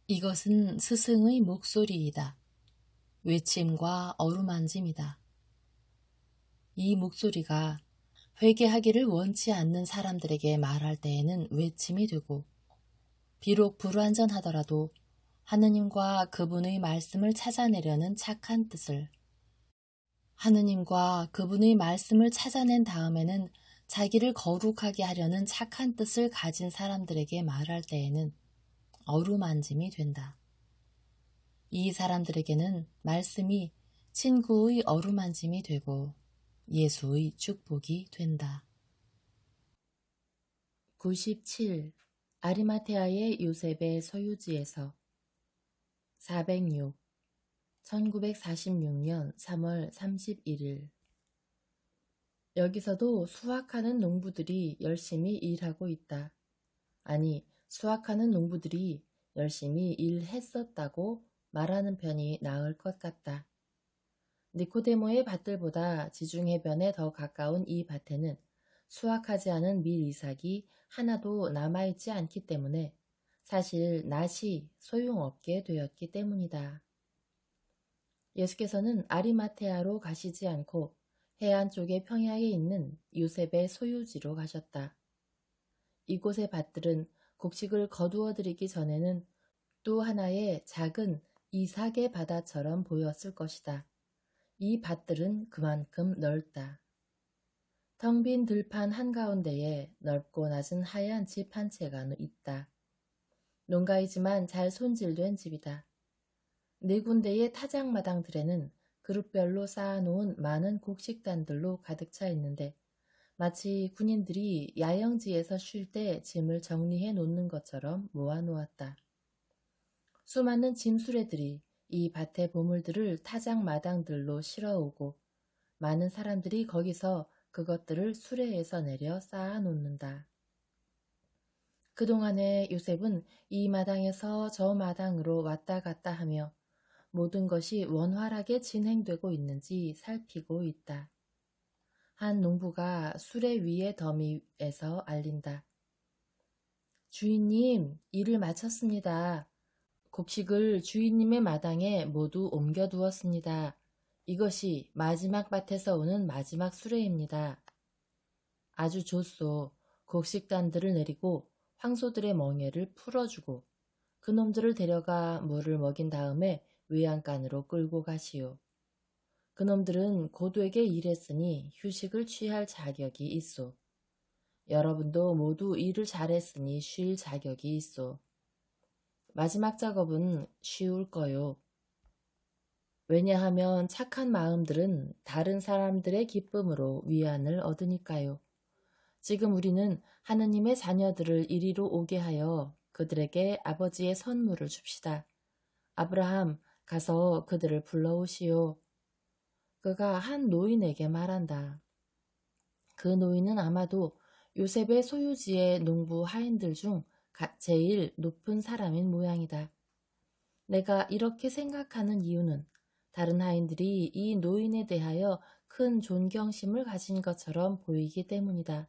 이것은 스승의 목소리이다. 외침과 어루만짐이다. 이 목소리가 회개하기를 원치 않는 사람들에게 말할 때에는 외침이 되고, 비록 불완전하더라도 하느님과 그분의 말씀을 찾아내려는 착한 뜻을, 하느님과 그분의 말씀을 찾아낸 다음에는 자기를 거룩하게 하려는 착한 뜻을 가진 사람들에게 말할 때에는 어루만짐이 된다. 이 사람들에게는 말씀이 친구의 어루만짐이 되고 예수의 축복이 된다. 97. 아리마테아의 요셉의 소유지에서 406. 1946년 3월 31일. 여기서도 수확하는 농부들이 열심히 일하고 있다. 아니, 수확하는 농부들이 열심히 일했었다고 말하는 편이 나을 것 같다. 니코데모의 밭들보다 지중해변에 더 가까운 이 밭에는 수확하지 않은 밀 이삭이 하나도 남아있지 않기 때문에 사실 낫이 소용없게 되었기 때문이다. 예수께서는 아리마테아로 가시지 않고 해안 쪽의 평야에 있는 요셉의 소유지로 가셨다. 이곳의 밭들은 곡식을 거두어 들이기 전에는 또 하나의 작은 이삭의 바다처럼 보였을 것이다. 이 밭들은 그만큼 넓다. 텅 빈 들판 한가운데에 넓고 낮은 하얀 집 한 채가 있다. 농가이지만 잘 손질된 집이다. 네 군데의 타작마당들에는 그룹별로 쌓아놓은 많은 곡식단들로 가득 차 있는데 마치 군인들이 야영지에서 쉴 때 짐을 정리해 놓는 것처럼 모아놓았다. 수많은 짐수레들이 이 밭의 보물들을 타작마당들로 실어오고 많은 사람들이 거기서 그것들을 수레에서 내려 쌓아놓는다. 그동안에 요셉은 이 마당에서 저 마당으로 왔다 갔다 하며 모든 것이 원활하게 진행되고 있는지 살피고 있다. 한 농부가 수레 위의 더미에서 알린다. 주인님, 일을 마쳤습니다. 곡식을 주인님의 마당에 모두 옮겨두었습니다. 이것이 마지막 밭에서 오는 마지막 수레입니다. 아주 좋소. 곡식단들을 내리고 황소들의 멍에를 풀어주고 그놈들을 데려가 물을 먹인 다음에 외양간으로 끌고 가시오. 그놈들은 고되게 일했으니 휴식을 취할 자격이 있소. 여러분도 모두 일을 잘했으니 쉴 자격이 있소. 마지막 작업은 쉬울 거요. 왜냐하면 착한 마음들은 다른 사람들의 기쁨으로 위안을 얻으니까요. 지금 우리는 하느님의 자녀들을 이리로 오게 하여 그들에게 아버지의 선물을 줍시다. 아브라함, 가서 그들을 불러오시오. 그가 한 노인에게 말한다. 그 노인은 아마도 요셉의 소유지의 농부 하인들 중 제일 높은 사람인 모양이다. 내가 이렇게 생각하는 이유는 다른 하인들이 이 노인에 대하여 큰 존경심을 가진 것처럼 보이기 때문이다.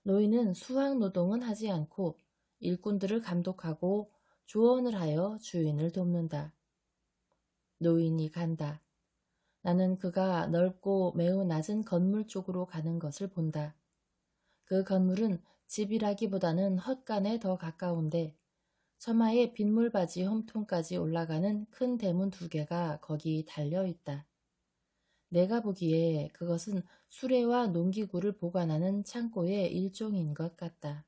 노인은 수학 노동은 하지 않고 일꾼들을 감독하고 조언을 하여 주인을 돕는다. 노인이 간다. 나는 그가 넓고 매우 낮은 건물 쪽으로 가는 것을 본다. 그 건물은 집이라기보다는 헛간에 더 가까운데 처마에 빗물바지 홈통까지 올라가는 큰 대문 2개가 거기 달려있다. 내가 보기에 그것은 수레와 농기구를 보관하는 창고의 일종인 것 같다.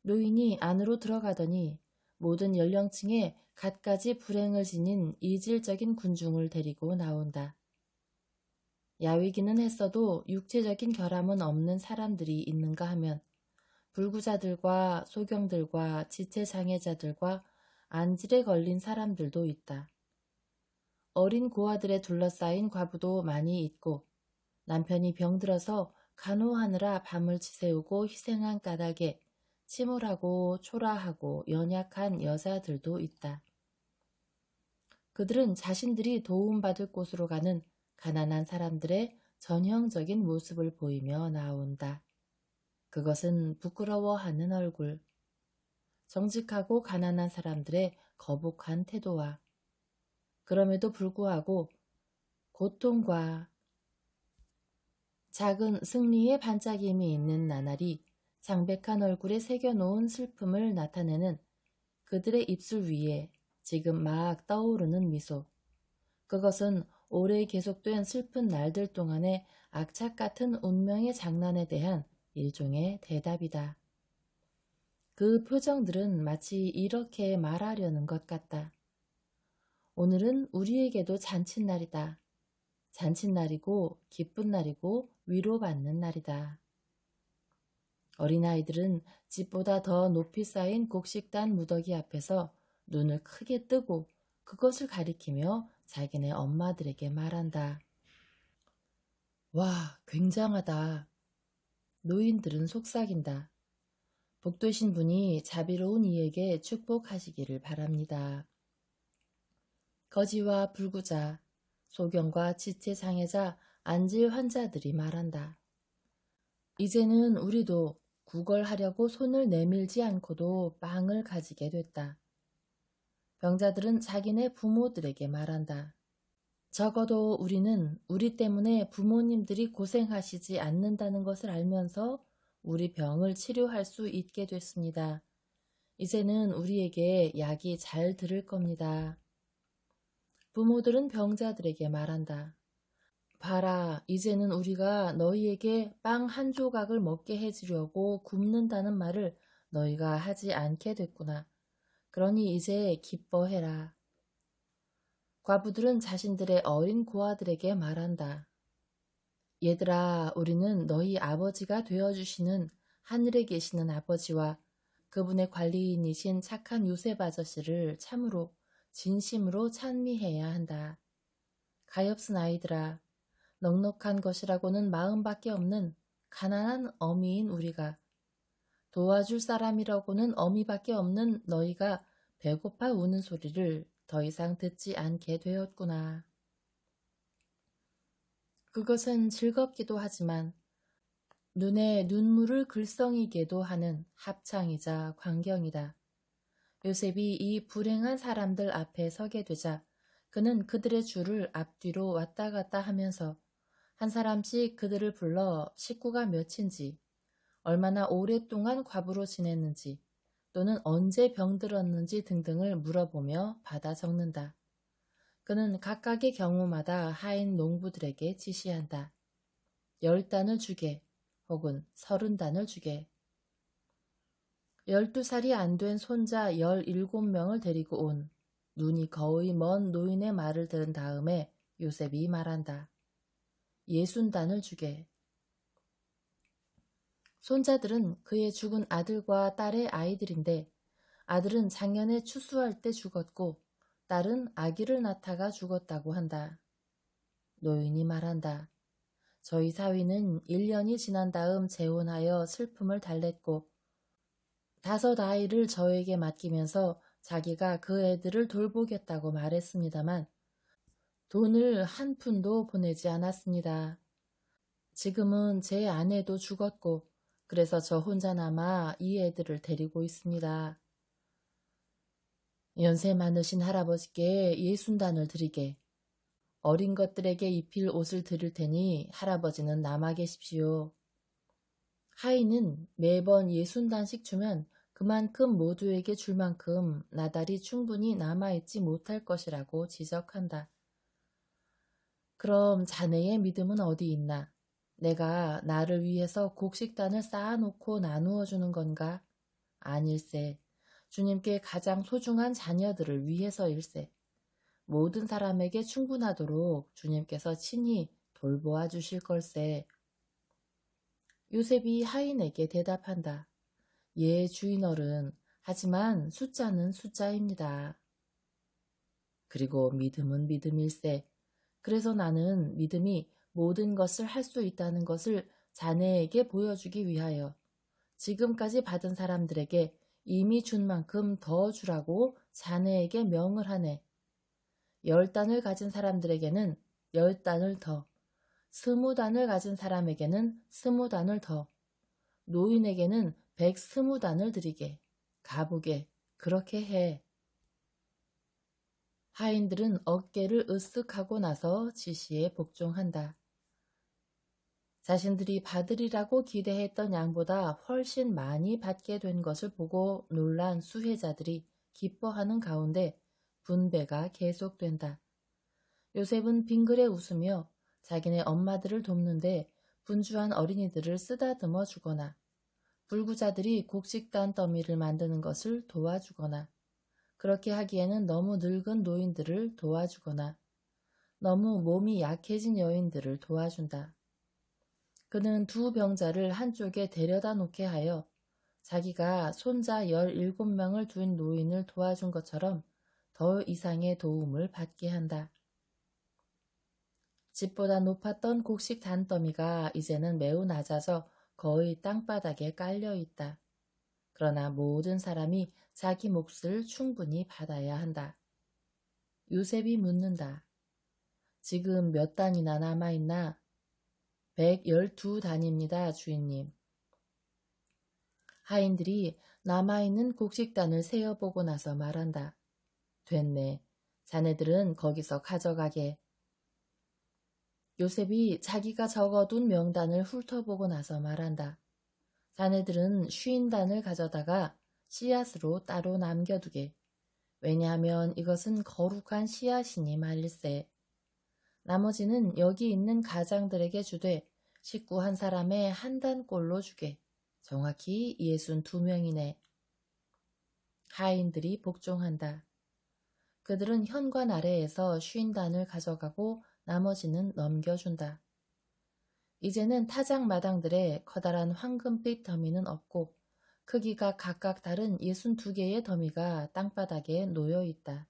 노인이 안으로 들어가더니 모든 연령층에 갖가지 불행을 지닌 이질적인 군중을 데리고 나온다. 야위기는 했어도 육체적인 결함은 없는 사람들이 있는가 하면 불구자들과 소경들과 지체장애자들과 안질에 걸린 사람들도 있다. 어린 고아들에 둘러싸인 과부도 많이 있고 남편이 병들어서 간호하느라 밤을 지새우고 희생한 까닭에 침울하고 초라하고 연약한 여자들도 있다. 그들은 자신들이 도움받을 곳으로 가는 가난한 사람들의 전형적인 모습을 보이며 나온다. 그것은 부끄러워하는 얼굴. 정직하고 가난한 사람들의 거북한 태도와 그럼에도 불구하고 고통과 작은 승리의 반짝임이 있는 나날이 창백한 얼굴에 새겨놓은 슬픔을 나타내는 그들의 입술 위에 지금 막 떠오르는 미소. 그것은 오래 계속된 슬픈 날들 동안의 악착 같은 운명의 장난에 대한 일종의 대답이다. 그 표정들은 마치 이렇게 말하려는 것 같다. 오늘은 우리에게도 잔칫날이다. 잔칫날이고 기쁜 날이고 위로받는 날이다. 어린아이들은 집보다 더 높이 쌓인 곡식단 무더기 앞에서 눈을 크게 뜨고 그것을 가리키며 자기네 엄마들에게 말한다. 와, 굉장하다. 노인들은 속삭인다. 복되신 분이 자비로운 이에게 축복하시기를 바랍니다. 거지와 불구자, 소경과 지체장애자, 안질 환자들이 말한다. 이제는 우리도 구걸하려고 손을 내밀지 않고도 빵을 가지게 됐다. 병자들은 자기네 부모들에게 말한다. 적어도 우리는 우리 때문에 부모님들이 고생하시지 않는다는 것을 알면서 우리 병을 치료할 수 있게 됐습니다. 이제는 우리에게 약이 잘 들을 겁니다. 부모들은 병자들에게 말한다. 봐라, 이제는 우리가 너희에게 빵 한 조각을 먹게 해주려고 굶는다는 말을 너희가 하지 않게 됐구나. 그러니 이제 기뻐해라. 과부들은 자신들의 어린 고아들에게 말한다. 얘들아, 우리는 너희 아버지가 되어주시는 하늘에 계시는 아버지와 그분의 관리인이신 착한 요셉 아저씨를 참으로 진심으로 찬미해야 한다. 가엾은 아이들아, 넉넉한 것이라고는 마음밖에 없는 가난한 어미인 우리가, 도와줄 사람이라고는 어미밖에 없는 너희가 배고파 우는 소리를 더 이상 듣지 않게 되었구나. 그것은 즐겁기도 하지만 눈에 눈물을 글썽이게도 하는 합창이자 광경이다. 요셉이 이 불행한 사람들 앞에 서게 되자 그는 그들의 줄을 앞뒤로 왔다 갔다 하면서 한 사람씩 그들을 불러 식구가 몇인지, 얼마나 오랫동안 과부로 지냈는지, 또는 언제 병들었는지 등등을 물어보며 받아 적는다. 그는 각각의 경우마다 하인 농부들에게 지시한다. 10단을 주게, 혹은 30단을 주게. 12살이 안 된 손자 17명을 데리고 온 눈이 거의 먼 노인의 말을 들은 다음에 요셉이 말한다. 60단을 주게. 손자들은 그의 죽은 아들과 딸의 아이들인데 아들은 작년에 추수할 때 죽었고 딸은 아기를 낳다가 죽었다고 한다. 노인이 말한다. 저희 사위는 1년이 지난 다음 재혼하여 슬픔을 달랬고 5 아이를 저에게 맡기면서 자기가 그 애들을 돌보겠다고 말했습니다만 돈을 한 푼도 보내지 않았습니다. 지금은 제 아내도 죽었고 그래서 저 혼자 남아 이 애들을 데리고 있습니다. 연세 많으신 할아버지께 60단을 드리게. 어린 것들에게 입힐 옷을 드릴 테니 할아버지는 남아 계십시오. 하인은 매번 60단씩 주면 그만큼 모두에게 줄 만큼 나달이 충분히 남아있지 못할 것이라고 지적한다. 그럼 자네의 믿음은 어디 있나? 내가 나를 위해서 곡식단을 쌓아놓고 나누어 주는 건가? 아닐세. 주님께 가장 소중한 자녀들을 위해서일세. 모든 사람에게 충분하도록 주님께서 친히 돌보아 주실 걸세. 요셉이 하인에게 대답한다. 예, 주인어른. 하지만 숫자는 숫자입니다. 그리고 믿음은 믿음일세. 그래서 나는 믿음이 모든 것을 할 수 있다는 것을 자네에게 보여주기 위하여 지금까지 받은 사람들에게 이미 준 만큼 더 주라고 자네에게 명을 하네. 10단을 가진 사람들에게는 10단을 더, 20단을 가진 사람에게는 20단을 더, 노인에게는 120단을 드리게. 가보게. 그렇게 해. 하인들은 어깨를 으쓱하고 나서 지시에 복종한다. 자신들이 받으리라고 기대했던 양보다 훨씬 많이 받게 된 것을 보고 놀란 수혜자들이 기뻐하는 가운데 분배가 계속된다. 요셉은 빙그레 웃으며 자기네 엄마들을 돕는데 분주한 어린이들을 쓰다듬어 주거나 불구자들이 곡식단 더미를 만드는 것을 도와주거나 그렇게 하기에는 너무 늙은 노인들을 도와주거나 너무 몸이 약해진 여인들을 도와준다. 그는 두 병자를 한쪽에 데려다 놓게 하여 자기가 손자 17명을 둔 노인을 도와준 것처럼 더 이상의 도움을 받게 한다. 집보다 높았던 곡식 단더미가 이제는 매우 낮아져 거의 땅바닥에 깔려 있다. 그러나 모든 사람이 자기 몫을 충분히 받아야 한다. 요셉이 묻는다. 지금 몇 단이나 남아있나? 112단입니다, 주인님. 하인들이 남아있는 곡식단을 세어보고 나서 말한다. 됐네. 자네들은 거기서 가져가게. 요셉이 자기가 적어둔 명단을 훑어보고 나서 말한다. 자네들은 50단을 가져다가 씨앗으로 따로 남겨두게. 왜냐하면 이것은 거룩한 씨앗이니 말일세. 나머지는 여기 있는 가장들에게 주되 식구 한 사람에 한 단꼴로 주게. 정확히 62명이네. 하인들이 복종한다. 그들은 현관 아래에서 50단을 가져가고 나머지는 넘겨준다. 이제는 타작마당들에 커다란 황금빛 더미는 없고 크기가 각각 다른 62개의 더미가 땅바닥에 놓여 있다.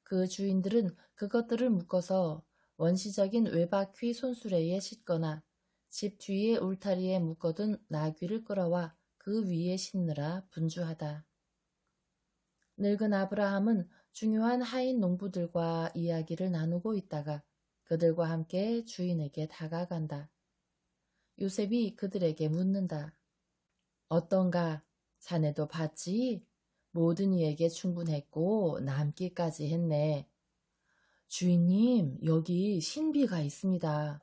그 주인들은 그것들을 묶어서 원시적인 외바퀴 손수레에 싣거나 집 뒤의 울타리에 묶어둔 나귀를 끌어와 그 위에 싣느라 분주하다. 늙은 아브라함은 중요한 하인 농부들과 이야기를 나누고 있다가 그들과 함께 주인에게 다가간다. 요셉이 그들에게 묻는다. 어떤가? 자네도 봤지? 모든 이에게 충분했고 남기까지 했네. 주인님, 여기 신비가 있습니다.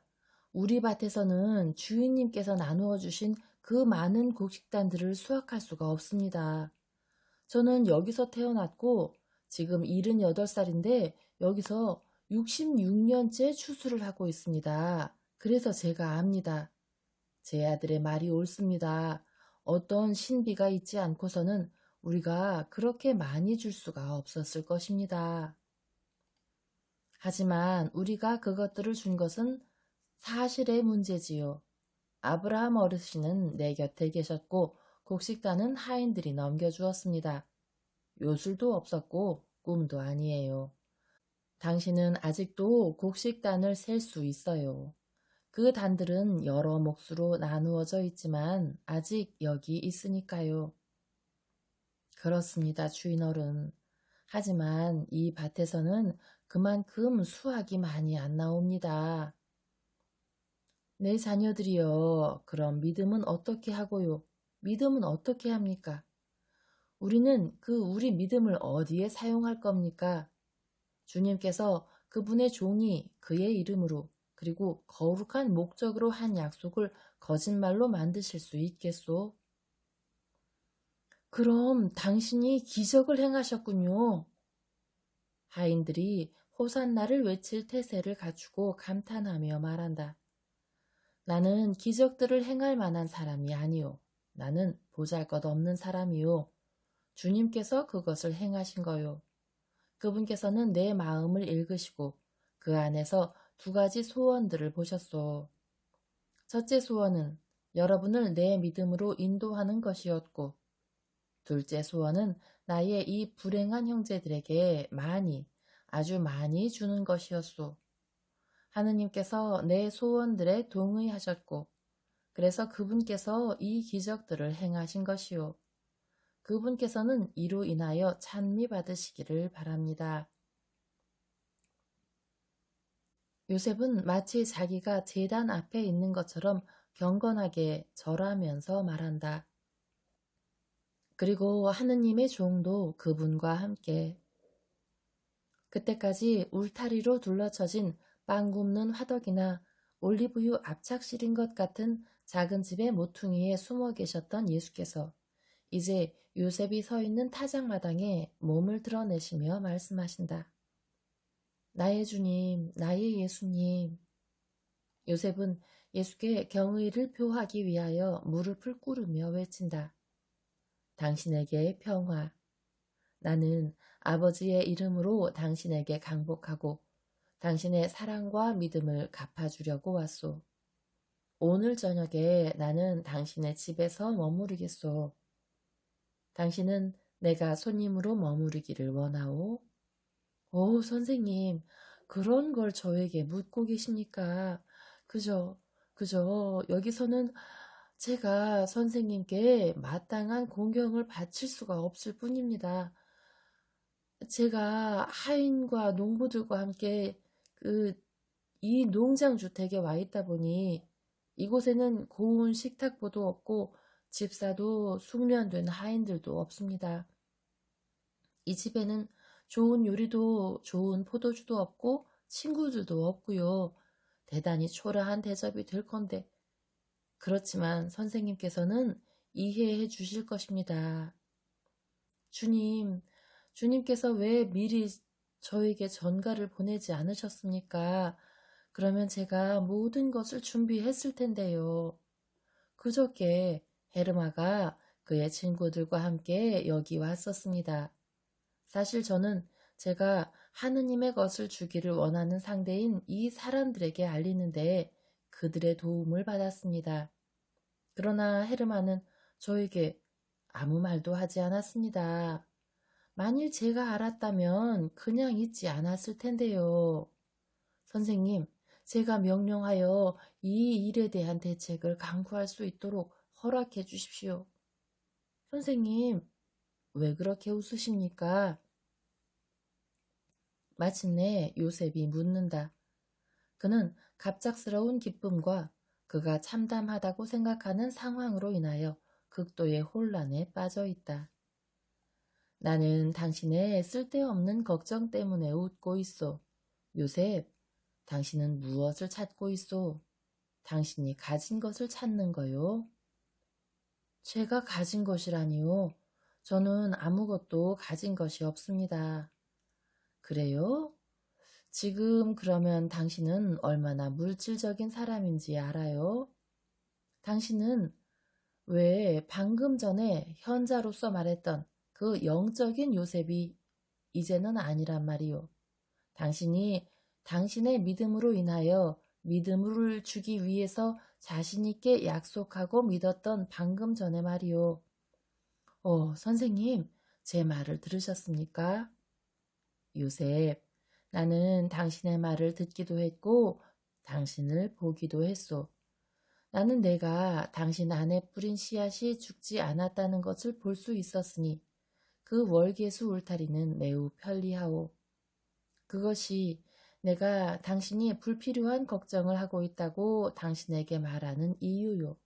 우리 밭에서는 주인님께서 나누어 주신 그 많은 곡식단들을 수확할 수가 없습니다. 저는 여기서 태어났고 지금 78살인데 여기서 66년째 추수를 하고 있습니다. 그래서 제가 압니다. 제 아들의 말이 옳습니다. 어떤 신비가 있지 않고서는 우리가 그렇게 많이 줄 수가 없었을 것입니다. 하지만 우리가 그것들을 준 것은 사실의 문제지요. 아브라함 어르신은 내 곁에 계셨고 곡식단은 하인들이 넘겨주었습니다. 요술도 없었고 꿈도 아니에요. 당신은 아직도 곡식단을 셀 수 있어요. 그 단들은 여러 몫으로 나누어져 있지만 아직 여기 있으니까요. 그렇습니다, 주인어른. 하지만 이 밭에서는 그만큼 수확이 많이 안 나옵니다. 내 자녀들이여, 그럼 믿음은 어떻게 하고요? 믿음은 어떻게 합니까? 우리는 우리 믿음을 어디에 사용할 겁니까? 주님께서 그분의 종이 그의 이름으로 그리고 거룩한 목적으로 한 약속을 거짓말로 만드실 수 있겠소? 그럼 당신이 기적을 행하셨군요. 하인들이 호산나를 외칠 태세를 갖추고 감탄하며 말한다. 나는 기적들을 행할 만한 사람이 아니요. 나는 보잘것없는 사람이요. 주님께서 그것을 행하신 거요. 그분께서는 내 마음을 읽으시고 그 안에서 두 가지 소원들을 보셨소. 첫째 소원은 여러분을 내 믿음으로 인도하는 것이었고 둘째 소원은 나의 이 불행한 형제들에게 많이, 아주 많이 주는 것이었소. 하느님께서 내 소원들에 동의하셨고 그래서 그분께서 이 기적들을 행하신 것이요. 그분께서는 이로 인하여 찬미 받으시기를 바랍니다. 요셉은 마치 자기가 제단 앞에 있는 것처럼 경건하게 절하면서 말한다. 그리고 하느님의 종도 그분과 함께 그때까지 울타리로 둘러쳐진 빵 굽는 화덕이나 올리브유 압착 실인 것 같은 작은 집의 모퉁이에 숨어 계셨던 예수께서 이제 요셉이 서 있는 타작마당에 몸을 드러내시며 말씀하신다. 나의 주님, 나의 예수님. 요셉은 예수께 경의를 표하기 위하여 무릎을 꿇으며 외친다. 당신에게 평화. 나는 아버지의 이름으로 당신에게 강복하고 당신의 사랑과 믿음을 갚아주려고 왔소. 오늘 저녁에 나는 당신의 집에서 머무르겠소. 당신은 내가 손님으로 머무르기를 원하오? 오, 선생님, 그런 걸 저에게 묻고 계십니까? 그저, 그저 여기서는 제가 선생님께 마땅한 공경을 바칠 수가 없을 뿐입니다. 제가 하인과 농부들과 함께 이 농장 주택에 와 있다 보니 이곳에는 고운 식탁보도 없고 집사도 숙련된 하인들도 없습니다. 이 집에는 좋은 요리도 좋은 포도주도 없고 친구들도 없고요. 대단히 초라한 대접이 될 건데 그렇지만 선생님께서는 이해해 주실 것입니다. 주님, 주님께서 왜 미리 저에게 전가를 보내지 않으셨습니까? 그러면 제가 모든 것을 준비했을 텐데요. 그저께 헤르마가 그의 친구들과 함께 여기 왔었습니다. 사실 저는 제가 하느님의 것을 주기를 원하는 상대인 이 사람들에게 알리는데 그들의 도움을 받았습니다. 그러나 헤르마는 저에게 아무 말도 하지 않았습니다. 만일 제가 알았다면 그냥 있지 않았을 텐데요. 선생님, 제가 명령하여 이 일에 대한 대책을 강구할 수 있도록 허락해 주십시오. 선생님, 왜 그렇게 웃으십니까? 마침내 요셉이 묻는다. 그는 갑작스러운 기쁨과 그가 참담하다고 생각하는 상황으로 인하여 극도의 혼란에 빠져 있다. 나는 당신의 쓸데없는 걱정 때문에 웃고 있소. 요셉, 당신은 무엇을 찾고 있소? 당신이 가진 것을 찾는 거요. 제가 가진 것이라니요. 저는 아무것도 가진 것이 없습니다. 그래요? 지금 그러면 당신은 얼마나 물질적인 사람인지 알아요? 당신은 왜 방금 전에 현자로서 말했던 그 영적인 요셉이 이제는 아니란 말이요. 당신이 당신의 믿음으로 인하여 믿음을 주기 위해서 자신있게 약속하고 믿었던 방금 전에 말이요. 선생님, 제 말을 들으셨습니까? 요셉, 나는 당신의 말을 듣기도 했고 당신을 보기도 했소. 나는 내가 당신 안에 뿌린 씨앗이 죽지 않았다는 것을 볼 수 있었으니 그 월계수 울타리는 매우 편리하오. 그것이 내가 당신이 불필요한 걱정을 하고 있다고 당신에게 말하는 이유요.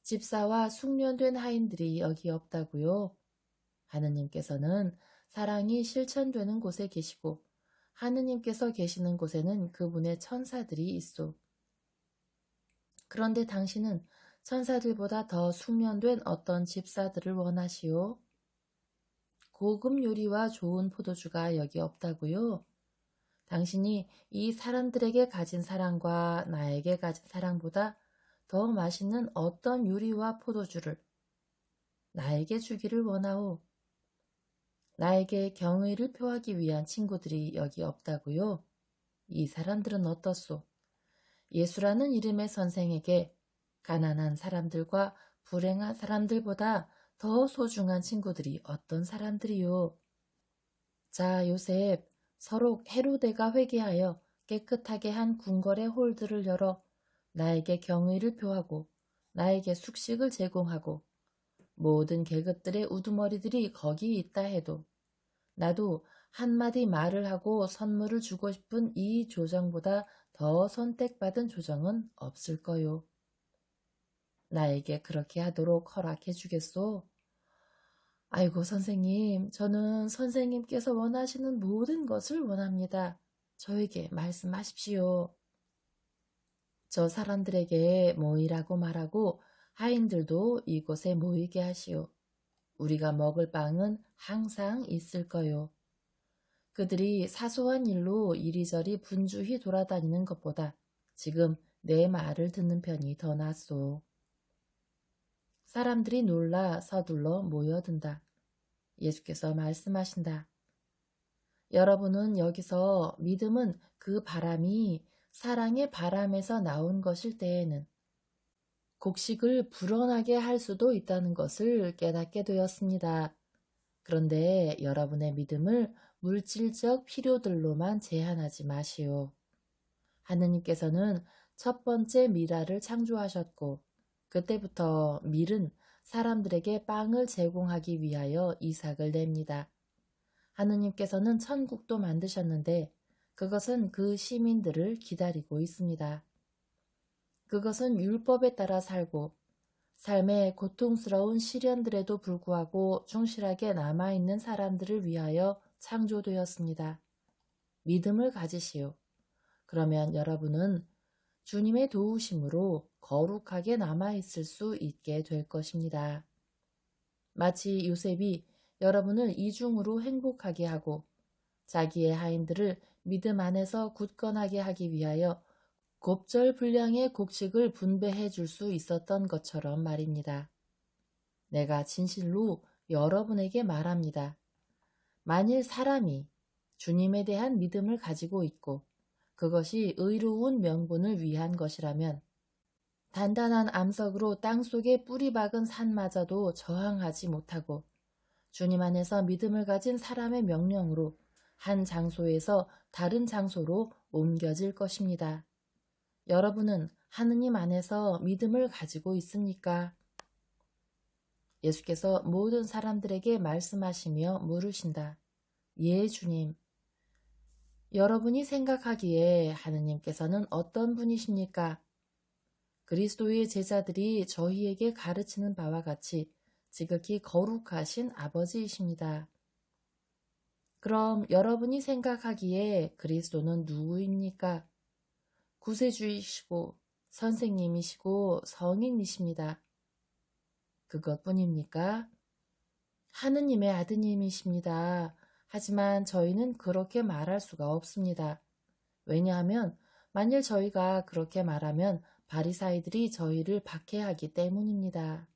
집사와 숙련된 하인들이 여기 없다고요. 하느님께서는 사랑이 실천되는 곳에 계시고 하느님께서 계시는 곳에는 그분의 천사들이 있소. 그런데 당신은 천사들보다 더 숙련된 어떤 집사들을 원하시오? 고급 요리와 좋은 포도주가 여기 없다고요? 당신이 이 사람들에게 가진 사랑과 나에게 가진 사랑보다 더 맛있는 어떤 요리와 포도주를 나에게 주기를 원하오. 나에게 경의를 표하기 위한 친구들이 여기 없다고요? 이 사람들은 어떻소? 예수라는 이름의 선생에게 가난한 사람들과 불행한 사람들보다 더 소중한 친구들이 어떤 사람들이요? 자, 요셉, 서로 헤로데가 회개하여 깨끗하게 한 궁궐의 홀들을 열어 나에게 경의를 표하고 나에게 숙식을 제공하고 모든 계급들의 우두머리들이 거기 있다 해도 나도 한마디 말을 하고 선물을 주고 싶은 이 조정보다 더 선택받은 조정은 없을 거요. 나에게 그렇게 하도록 허락해 주겠소? 아이고, 선생님, 저는 선생님께서 원하시는 모든 것을 원합니다. 저에게 말씀하십시오. 저 사람들에게 모이라고 말하고 하인들도 이곳에 모이게 하시오. 우리가 먹을 빵은 항상 있을 거요. 그들이 사소한 일로 이리저리 분주히 돌아다니는 것보다 지금 내 말을 듣는 편이 더 낫소. 사람들이 놀라 서둘러 모여든다. 예수께서 말씀하신다. 여러분은 여기서 믿음은 그 바람이 사랑의 바람에서 나온 것일 때에는 곡식을 불어나게 할 수도 있다는 것을 깨닫게 되었습니다. 그런데 여러분의 믿음을 물질적 필요들로만 제한하지 마시오. 하느님께서는 첫 번째 미라를 창조하셨고 그때부터 밀은 사람들에게 빵을 제공하기 위하여 이삭을 냅니다. 하느님께서는 천국도 만드셨는데 그것은 그 시민들을 기다리고 있습니다. 그것은 율법에 따라 살고 삶의 고통스러운 시련들에도 불구하고 충실하게 남아있는 사람들을 위하여 창조되었습니다. 믿음을 가지시오. 그러면 여러분은 주님의 도우심으로 거룩하게 남아있을 수 있게 될 것입니다. 마치 요셉이 여러분을 이중으로 행복하게 하고 자기의 하인들을 믿음 안에서 굳건하게 하기 위하여 곱절 분량의 곡식을 분배해 줄 수 있었던 것처럼 말입니다. 내가 진실로 여러분에게 말합니다. 만일 사람이 주님에 대한 믿음을 가지고 있고 그것이 의로운 명분을 위한 것이라면 단단한 암석으로 땅속에 뿌리 박은 산마저도 저항하지 못하고 주님 안에서 믿음을 가진 사람의 명령으로 한 장소에서 다른 장소로 옮겨질 것입니다. 여러분은 하느님 안에서 믿음을 가지고 있습니까? 예수께서 모든 사람들에게 말씀하시며 물으신다. 예, 주님. 여러분이 생각하기에 하느님께서는 어떤 분이십니까? 그리스도의 제자들이 저희에게 가르치는 바와 같이 지극히 거룩하신 아버지이십니다. 그럼 여러분이 생각하기에 그리스도는 누구입니까? 구세주이시고 선생님이시고 성인이십니다. 그것뿐입니까? 하느님의 아드님이십니다. 하지만 저희는 그렇게 말할 수가 없습니다. 왜냐하면 만일 저희가 그렇게 말하면 바리사이들이 저희를 박해하기 때문입니다.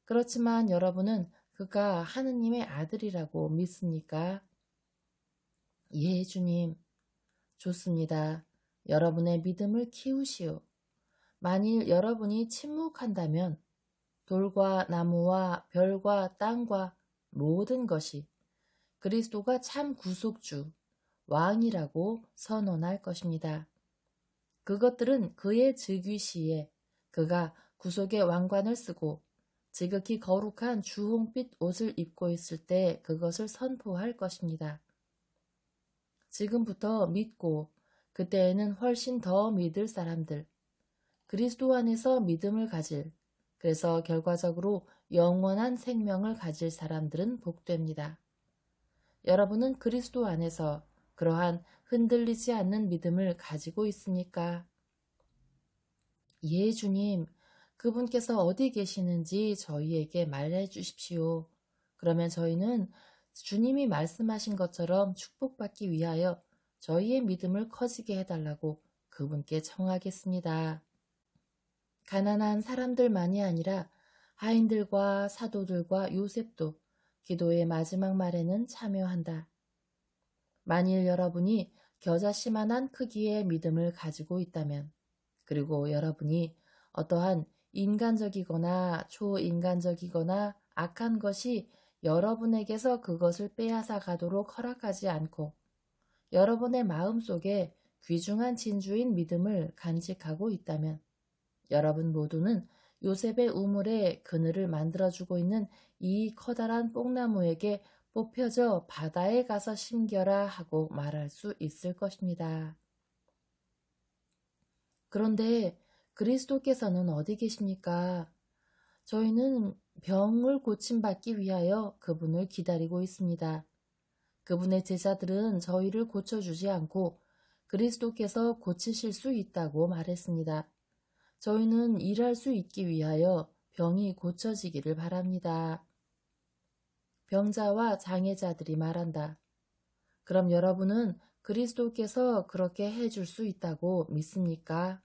그렇지만 여러분은 그가 하느님의 아들이라고 믿습니까? 예, 주님. 좋습니다. 여러분의 믿음을 키우시오. 만일 여러분이 침묵한다면 돌과 나무와 별과 땅과 모든 것이 그리스도가 참 구속주, 왕이라고 선언할 것입니다. 그것들은 그의 즉위시에 그가 구속의 왕관을 쓰고 지극히 거룩한 주홍빛 옷을 입고 있을 때 그것을 선포할 것입니다. 지금부터 믿고 그때에는 훨씬 더 믿을 사람들, 그리스도 안에서 믿음을 가질, 그래서 결과적으로 영원한 생명을 가질 사람들은 복됩니다. 여러분은 그리스도 안에서 그러한 흔들리지 않는 믿음을 가지고 있습니까? 예, 주님. 그분께서 어디 계시는지 저희에게 말해 주십시오. 그러면 저희는 주님이 말씀하신 것처럼 축복받기 위하여 저희의 믿음을 커지게 해달라고 그분께 청하겠습니다. 가난한 사람들만이 아니라 하인들과 사도들과 요셉도 기도의 마지막 말에는 참여한다. 만일 여러분이 겨자씨만한 크기의 믿음을 가지고 있다면, 그리고 여러분이 어떠한 인간적이거나 초인간적이거나 악한 것이 여러분에게서 그것을 빼앗아 가도록 허락하지 않고 여러분의 마음속에 귀중한 진주인 믿음을 간직하고 있다면 여러분 모두는 요셉의 우물에 그늘을 만들어주고 있는 이 커다란 뽕나무에게 뽑혀져 바다에 가서 심겨라 하고 말할 수 있을 것입니다. 그런데 그리스도께서는 어디 계십니까? 저희는 병을 고침받기 위하여 그분을 기다리고 있습니다. 그분의 제자들은 저희를 고쳐주지 않고 그리스도께서 고치실 수 있다고 말했습니다. 저희는 일할 수 있기 위하여 병이 고쳐지기를 바랍니다. 병자와 장애자들이 말한다. 그럼 여러분은 그리스도께서 그렇게 해줄 수 있다고 믿습니까?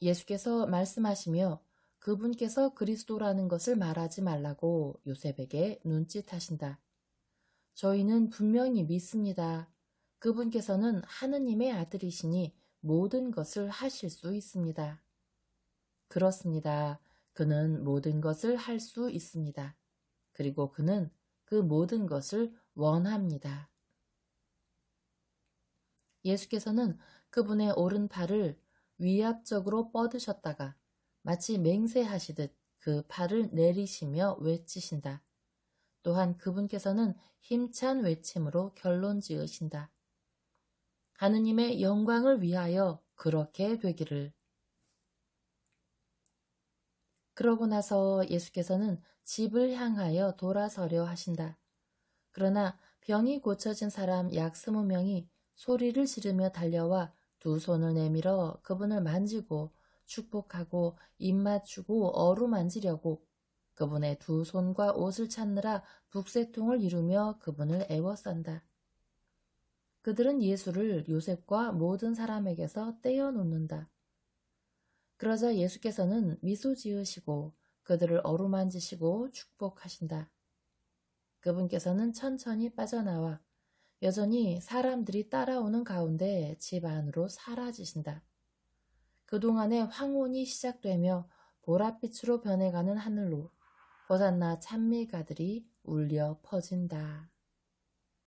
예수께서 말씀하시며 그분께서 그리스도라는 것을 말하지 말라고 요셉에게 눈짓하신다. 저희는 분명히 믿습니다. 그분께서는 하느님의 아들이시니 모든 것을 하실 수 있습니다. 그렇습니다. 그는 모든 것을 할 수 있습니다. 그리고 그는 그 모든 것을 원합니다. 예수께서는 그분의 오른팔을 위압적으로 뻗으셨다가 마치 맹세하시듯 그 팔을 내리시며 외치신다. 또한 그분께서는 힘찬 외침으로 결론 지으신다. 하느님의 영광을 위하여 그렇게 되기를. 그러고 나서 예수께서는 집을 향하여 돌아서려 하신다. 그러나 병이 고쳐진 사람 약 20명이 소리를 지르며 달려와 두 손을 내밀어 그분을 만지고 축복하고 입맞추고 어루만지려고 그분의 두 손과 옷을 찾느라 북새통을 이루며 그분을 애워싼다. 그들은 예수를 요셉과 모든 사람에게서 떼어놓는다. 그러자 예수께서는 미소 지으시고 그들을 어루만지시고 축복하신다. 그분께서는 천천히 빠져나와 여전히 사람들이 따라오는 가운데 집 안으로 사라지신다. 그동안의 황혼이 시작되며 보랏빛으로 변해가는 하늘로 호산나 찬미가들이 울려 퍼진다.